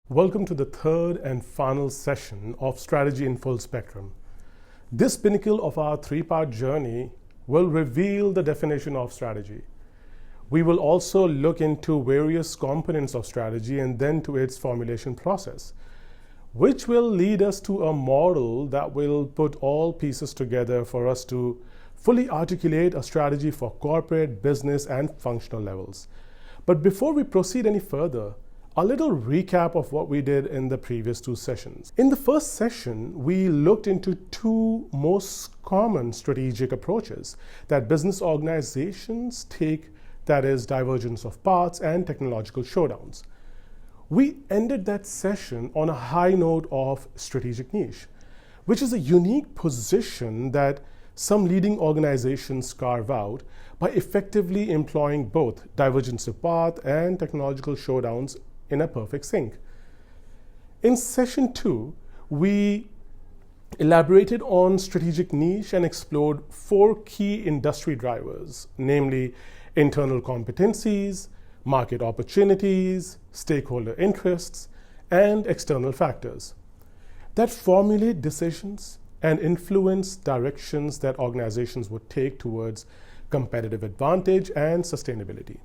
Welcome to the third and final session of Strategy in Full Spectrum. This pinnacle of our three-part journey will reveal the definition of strategy. We will also look into various components of strategy and then to its formulation process, which will lead us to a model that will put all pieces together for us to fully articulate a strategy for corporate, business, and functional levels. But before we proceed any further, a little recap of what we did in the previous two sessions. In the first session, we looked into two most common strategic approaches that business organizations take, that is, divergence of paths and technological showdowns. We ended that session on a high note of strategic niche, which is a unique position that some leading organizations carve out by effectively employing both divergence of path and technological showdowns in a perfect sync. In session 2, we elaborated on strategic niche and explored four key industry drivers, namely internal competencies, market opportunities, stakeholder interests, and external factors that formulate decisions and influence directions that organizations would take towards competitive advantage and sustainability.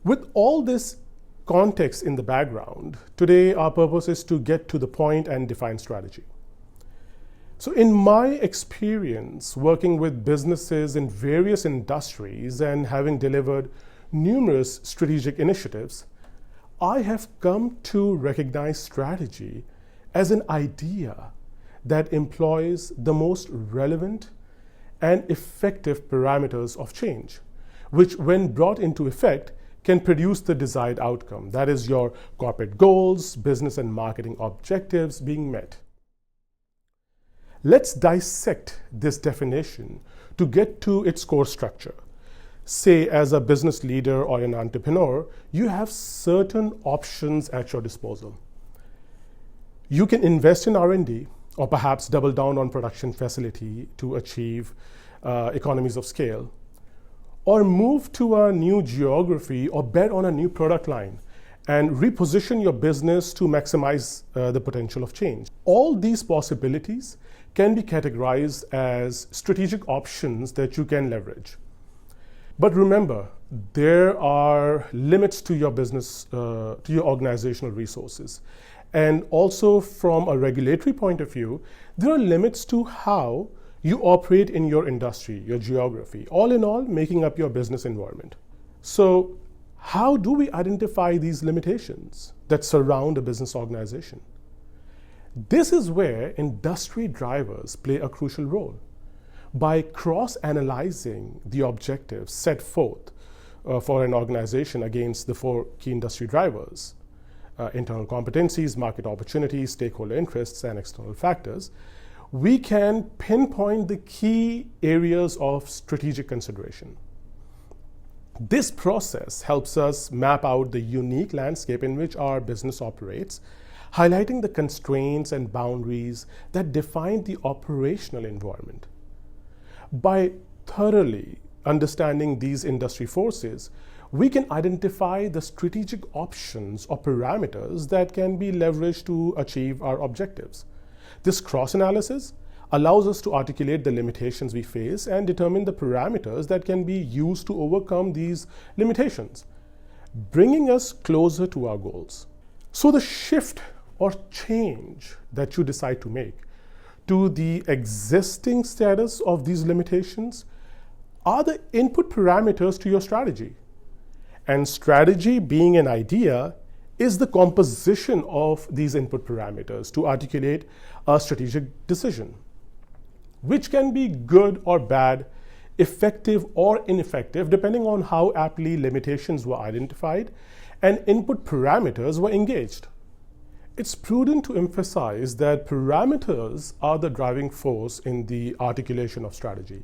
With all this context in the background, today our purpose is to get to the point and define strategy. So in my experience working with businesses in various industries and having delivered numerous strategic initiatives, I have come to recognize strategy as an idea that employs the most relevant and effective parameters of change, which when brought into effect can produce the desired outcome, that is your corporate goals, business and marketing objectives being met. Let's dissect this definition to get to its core structure. Say as a business leader or an entrepreneur, you have certain options at your disposal. You can invest in R&D or perhaps double down on production facility to achieve economies of scale, or move to a new geography or bet on a new product line and reposition your business to maximize the potential of change. All these possibilities can be categorized as strategic options that you can leverage. But remember, there are limits to your business, to your organizational resources. And also from a regulatory point of view, there are limits to how you operate in your industry, your geography, all in all, making up your business environment. So how do we identify these limitations that surround a business organization? This is where industry drivers play a crucial role. By cross-analyzing the objectives set forth for an organization against the four key industry drivers, internal competencies, market opportunities, stakeholder interests, and external factors, we can pinpoint the key areas of strategic consideration. This process helps us map out the unique landscape in which our business operates, highlighting the constraints and boundaries that define the operational environment. By thoroughly understanding these industry forces, we can identify the strategic options or parameters that can be leveraged to achieve our objectives. This cross-analysis allows us to articulate the limitations we face and determine the parameters that can be used to overcome these limitations, bringing us closer to our goals. So the shift or change that you decide to make to the existing status of these limitations are the input parameters to your strategy. And strategy, being an idea, is the composition of these input parameters to articulate a strategic decision, which can be good or bad, effective or ineffective, depending on how aptly limitations were identified and input parameters were engaged. It's prudent to emphasize that parameters are the driving force in the articulation of strategy.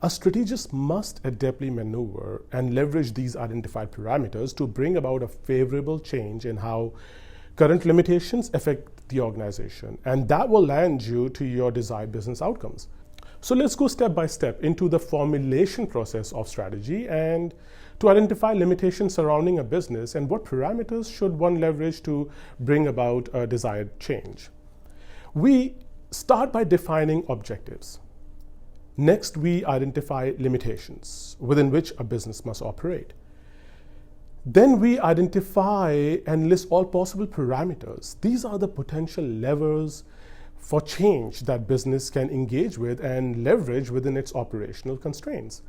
A strategist must adeptly maneuver and leverage these identified parameters to bring about a favorable change in how current limitations affect the organization, and that will land you to your desired business outcomes. So let's go step by step into the formulation process of strategy and to identify limitations surrounding a business and what parameters should one leverage to bring about a desired change. We start by defining objectives. Next, we identify limitations within which a business must operate. Then we identify and list all possible parameters. These are the potential levers for change that business can engage with and leverage within its operational constraints.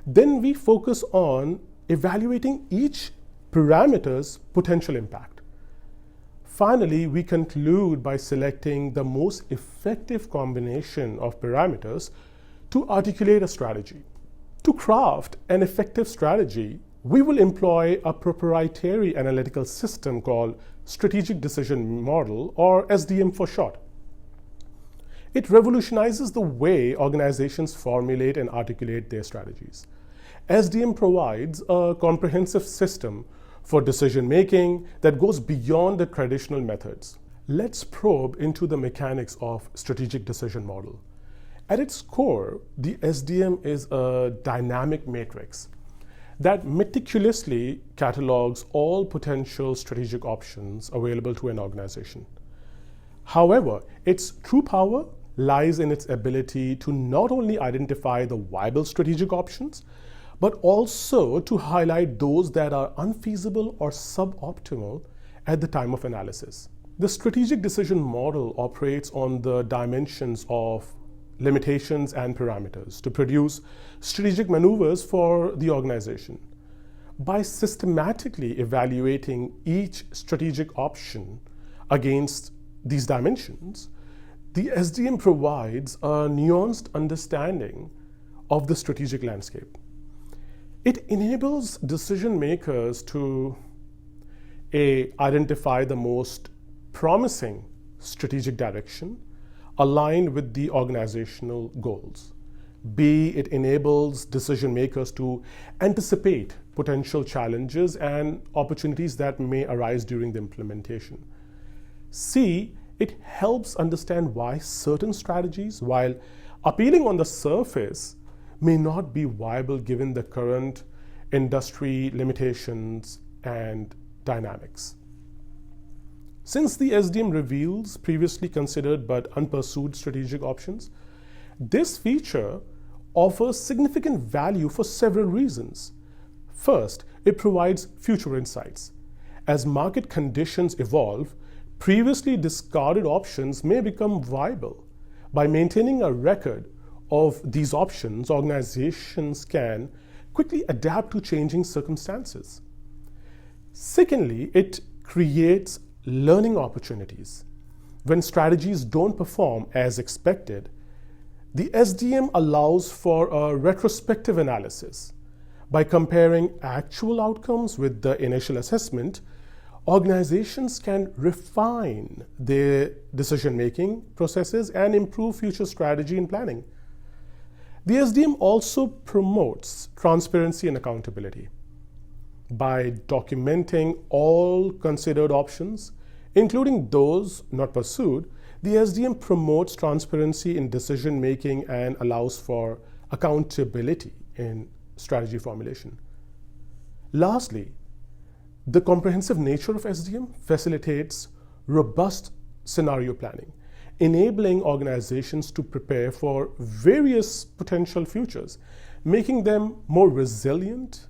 Then we focus on evaluating each parameter's potential impact. Finally, we conclude by selecting the most effective combination of parameters to articulate a strategy. To craft an effective strategy, we will employ a proprietary analytical system called Strategic Decision Model, or SDM for short. It revolutionizes the way organizations formulate and articulate their strategies. SDM provides a comprehensive system for decision making that goes beyond the traditional methods. Let's probe into the mechanics of Strategic Decision Model. At its core, the SDM is a dynamic matrix that meticulously catalogs all potential strategic options available to an organization. However, its true power lies in its ability to not only identify the viable strategic options, but also to highlight those that are unfeasible or suboptimal at the time of analysis. The strategic decision model operates on the dimensions of limitations and parameters to produce strategic maneuvers for the organization. By systematically evaluating each strategic option against these dimensions, the SDM provides a nuanced understanding of the strategic landscape. It enables decision makers to identify the most promising strategic direction aligned with the organizational goals. B, it enables decision makers to anticipate potential challenges and opportunities that may arise during the implementation. C, it helps understand why certain strategies, while appealing on the surface, may not be viable given the current industry limitations and dynamics. Since the SDM reveals previously considered but unpursued strategic options, this feature offers significant value for several reasons. First, it provides future insights. As market conditions evolve, previously discarded options may become viable. By maintaining a record of these options, organizations can quickly adapt to changing circumstances. Secondly, it creates learning opportunities. When strategies don't perform as expected, the SDM allows for a retrospective analysis. By comparing actual outcomes with the initial assessment, organizations can refine their decision-making processes and improve future strategy and planning. The SDM also promotes transparency and accountability. By documenting all considered options, including those not pursued, the SDM promotes transparency in decision making and allows for accountability in strategy formulation. Lastly, the comprehensive nature of SDM facilitates robust scenario planning, enabling organizations to prepare for various potential futures, making them more resilient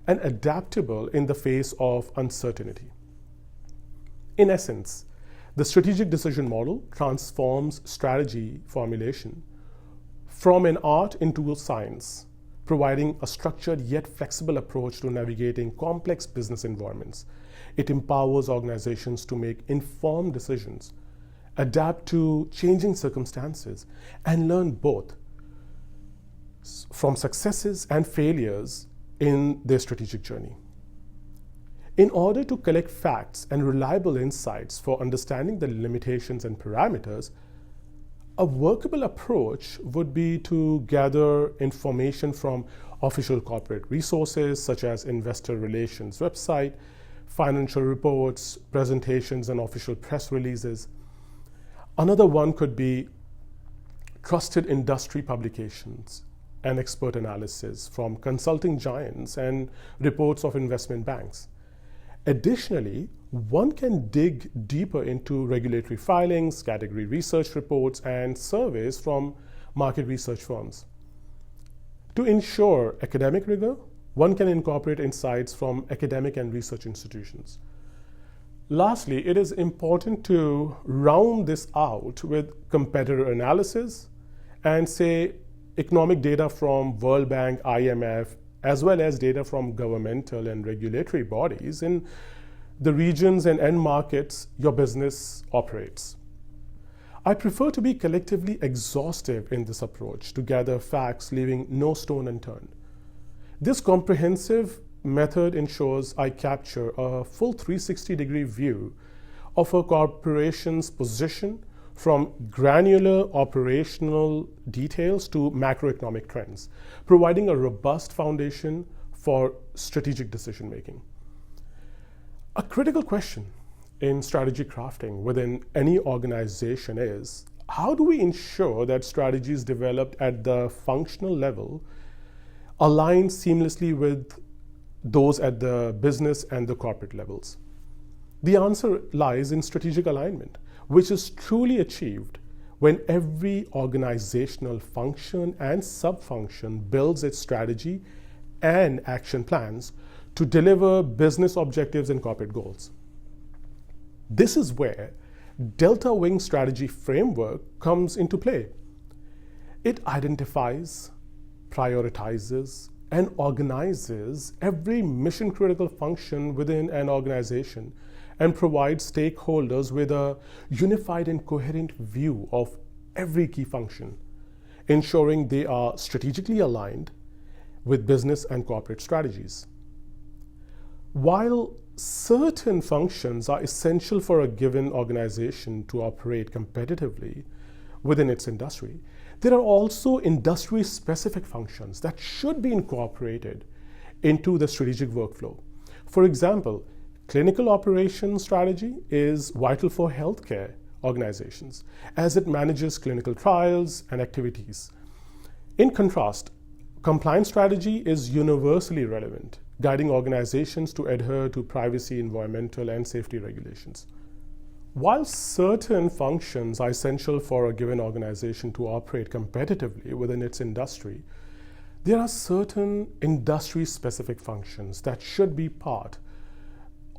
and adaptable in the face of uncertainty. In essence, the strategic decision model transforms strategy formulation from an art into a science, providing a structured yet flexible approach to navigating complex business environments. It empowers organizations to make informed decisions, adapt to changing circumstances, and learn both from successes and failures in their strategic journey. In order to collect facts and reliable insights for understanding the limitations and parameters, a workable approach would be to gather information from official corporate resources such as investor relations website, financial reports, presentations, and official press releases. Another one could be trusted industry publications, and expert analysis from consulting giants and reports of investment banks. Additionally, one can dig deeper into regulatory filings, category research reports, and surveys from market research firms. To ensure academic rigor, one can incorporate insights from academic and research institutions. Lastly, it is important to round this out with competitor analysis and say economic data from World Bank, IMF, as well as data from governmental and regulatory bodies in the regions and end markets your business operates. I prefer to be collectively exhaustive in this approach to gather facts, leaving no stone unturned. This comprehensive method ensures I capture a full 360-degree view of a corporation's position, from granular operational details to macroeconomic trends, providing a robust foundation for strategic decision-making. A critical question in strategy crafting within any organization is, how do we ensure that strategies developed at the functional level align seamlessly with those at the business and the corporate levels? The answer lies in strategic alignment, which is truly achieved when every organizational function and sub-function builds its strategy and action plans to deliver business objectives and corporate goals. This is where Delta Wing strategy framework comes into play. It identifies, prioritizes, and organizes every mission-critical function within an organization and provides stakeholders with a unified and coherent view of every key function, ensuring they are strategically aligned with business and corporate strategies. While certain functions are essential for a given organization to operate competitively within its industry, there are also industry-specific functions that should be incorporated into the strategic workflow. For example, clinical operations strategy is vital for healthcare organizations as it manages clinical trials and activities. In contrast, compliance strategy is universally relevant, guiding organizations to adhere to privacy, environmental, and safety regulations. While certain functions are essential for a given organization to operate competitively within its industry, there are certain industry-specific functions that should be part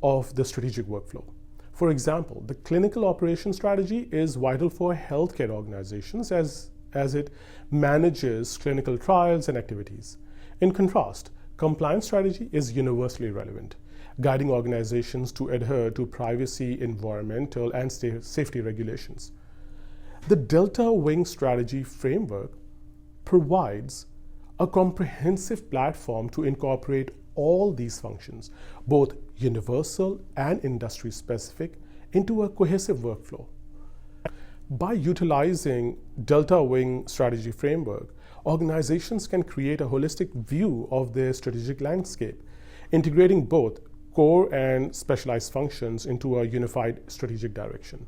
of the strategic workflow. For example, the clinical operations strategy is vital for healthcare organizations as it manages clinical trials and activities. In contrast, compliance strategy is universally relevant, guiding organizations to adhere to privacy, environmental, and safety regulations. The Delta Wing strategy framework provides a comprehensive platform to incorporate all these functions, both universal and industry-specific, into a cohesive workflow. By utilizing Delta Wing strategy framework, organizations can create a holistic view of their strategic landscape, integrating both core and specialized functions into a unified strategic direction.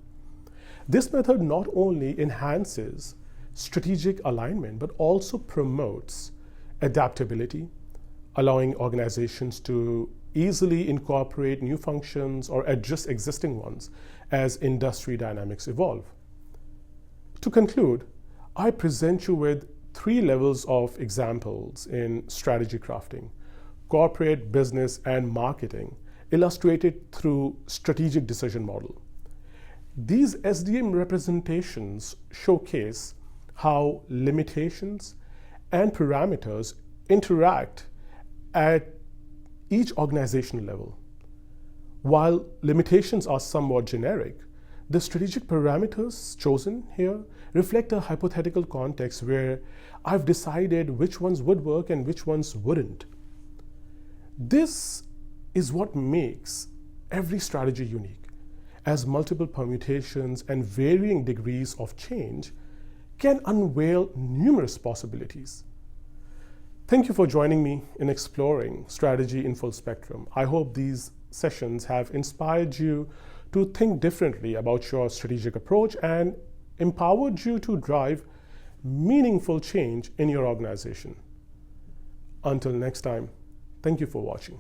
This method not only enhances strategic alignment, but also promotes adaptability, allowing organizations to easily incorporate new functions or adjust existing ones as industry dynamics evolve. To conclude, I present you with 3 levels of examples in strategy crafting: corporate, business, and marketing, illustrated through strategic decision model. These SDM representations showcase how limitations and parameters interact at each organizational level. While limitations are somewhat generic, the strategic parameters chosen here reflect a hypothetical context where I've decided which ones would work and which ones wouldn't. This is what makes every strategy unique, as multiple permutations and varying degrees of change can unveil numerous possibilities. Thank you for joining me in exploring strategy in full spectrum. I hope these sessions have inspired you to think differently about your strategic approach and empowered you to drive meaningful change in your organization. Until next time, thank you for watching.